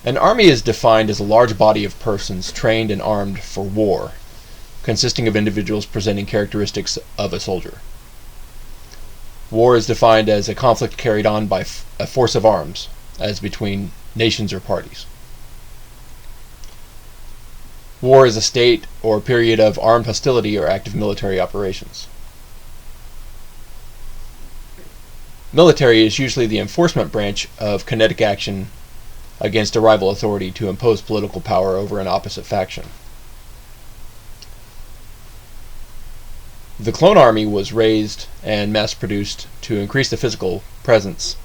An army is defined as a large body of persons trained and armed for war, consisting of individuals presenting characteristics of a soldier. War is defined as a conflict carried on by a force of arms, as between nations or parties. War is a state or period of armed hostility or active military operations. Military is usually the enforcement branch of kinetic action against a rival authority to impose political power over an opposite faction. The clone army was raised and mass-produced to increase the physical presence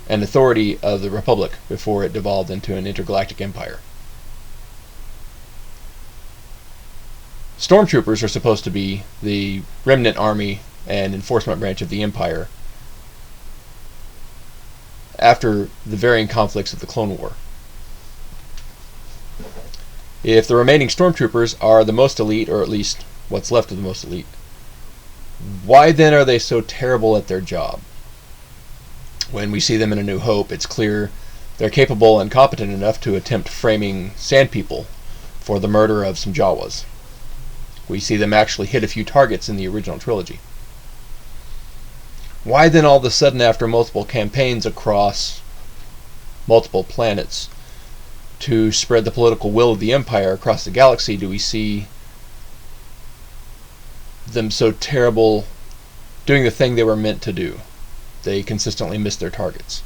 and authority of the Republic before it devolved into an intergalactic empire. Stormtroopers are supposed to be the remnant army and enforcement branch of the Empire after the varying conflicts of the Clone War. If the remaining Stormtroopers are the most elite, or at least what's left of the most elite, why then are they so terrible at their job? When we see them in A New Hope, it's clear they're capable and competent enough to attempt framing Sand People for the murder of some Jawas. We see them actually hit a few targets in the original trilogy. Why then all of a sudden, after multiple campaigns across multiple planets to spread the political will of the Empire across the galaxy, do we see them so terrible doing the thing they were meant to do? They consistently miss their targets.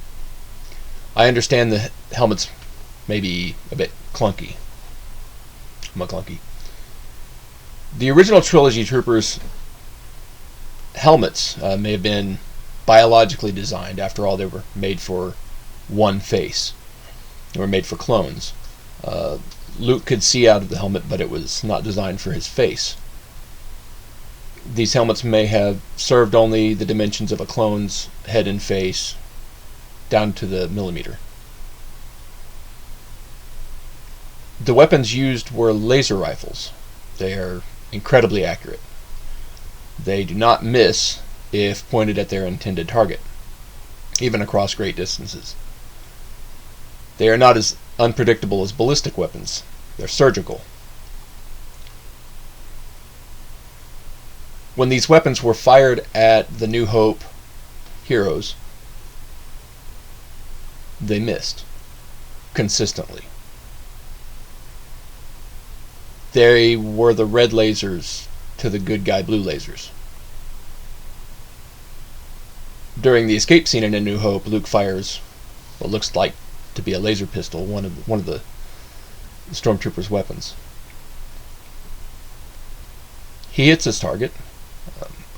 I understand the helmets may be a bit clunky. McClunky. The original trilogy troopers' helmets may have been biologically designed. After all, they were made for one face. They were made for clones. Luke could see out of the helmet, but it was not designed for his face. These helmets may have served only the dimensions of a clone's head and face, down to the millimeter. The weapons used were laser rifles. They are incredibly accurate. They do not miss if pointed at their intended target, even across great distances. They are not as unpredictable as ballistic weapons. They're surgical. When these weapons were fired at the New Hope heroes, they missed consistently. They were the red lasers to the good guy blue lasers. During the escape scene in A New Hope, Luke fires what looks like to be a laser pistol, one of the stormtroopers' weapons. He hits his target.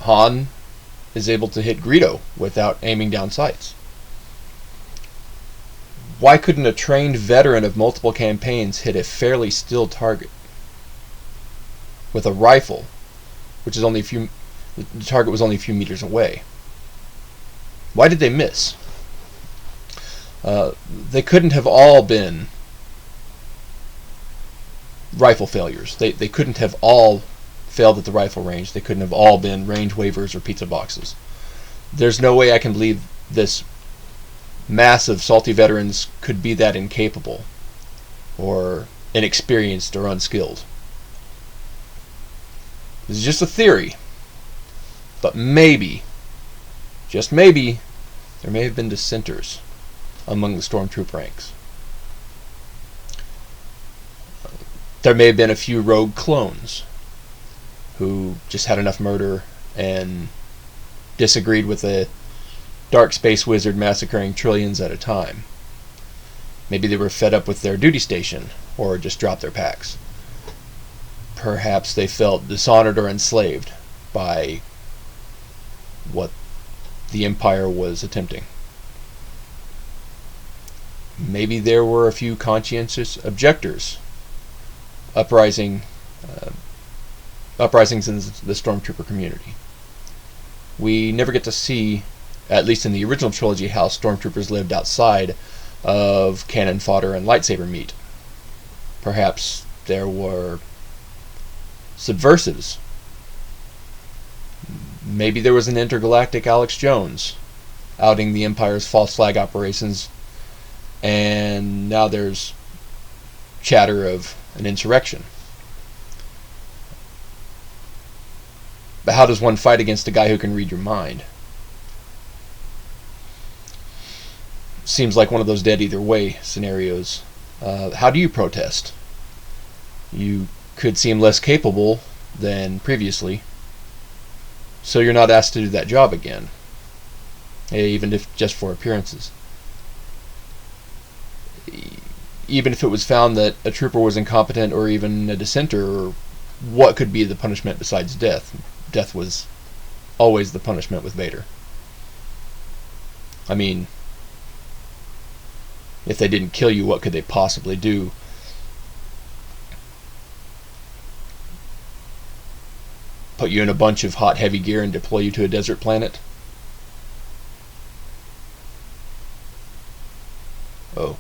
Han is able to hit Greedo without aiming down sights. Why couldn't a trained veteran of multiple campaigns hit a fairly still target with a rifle, which is only the target was only a few meters away? Why did they miss? They couldn't have all been rifle failures. They couldn't have all failed at the rifle range. They couldn't have all been range waivers or pizza boxes. There's no way I can believe this mass of salty veterans could be that incapable or inexperienced or unskilled. This is just a theory, but maybe, just maybe, there may have been dissenters among the stormtroop ranks. There may have been a few rogue clones who just had enough murder and disagreed with a dark space wizard massacring trillions at a time. Maybe they were fed up with their duty station or just dropped their packs. Perhaps they felt dishonored or enslaved by what the Empire was attempting. Maybe there were a few conscientious objectors, uprisings in the stormtrooper community. We never get to see, at least in the original trilogy, how stormtroopers lived outside of cannon fodder and lightsaber meat. Perhaps there were subversives. Maybe there was an intergalactic Alex Jones outing the Empire's false flag operations, and now there's chatter of an insurrection. But how does one fight against a guy who can read your mind? Seems like one of those dead either way scenarios. How do you protest? You could seem less capable than previously, so you're not asked to do that job again, even if just for appearances. Even if it was found that a trooper was incompetent or even a dissenter, or what could be the punishment besides death? Death was always the punishment with Vader. I mean, if they didn't kill you, what could they possibly do? Put you in a bunch of hot, heavy gear and deploy you to a desert planet? Oh.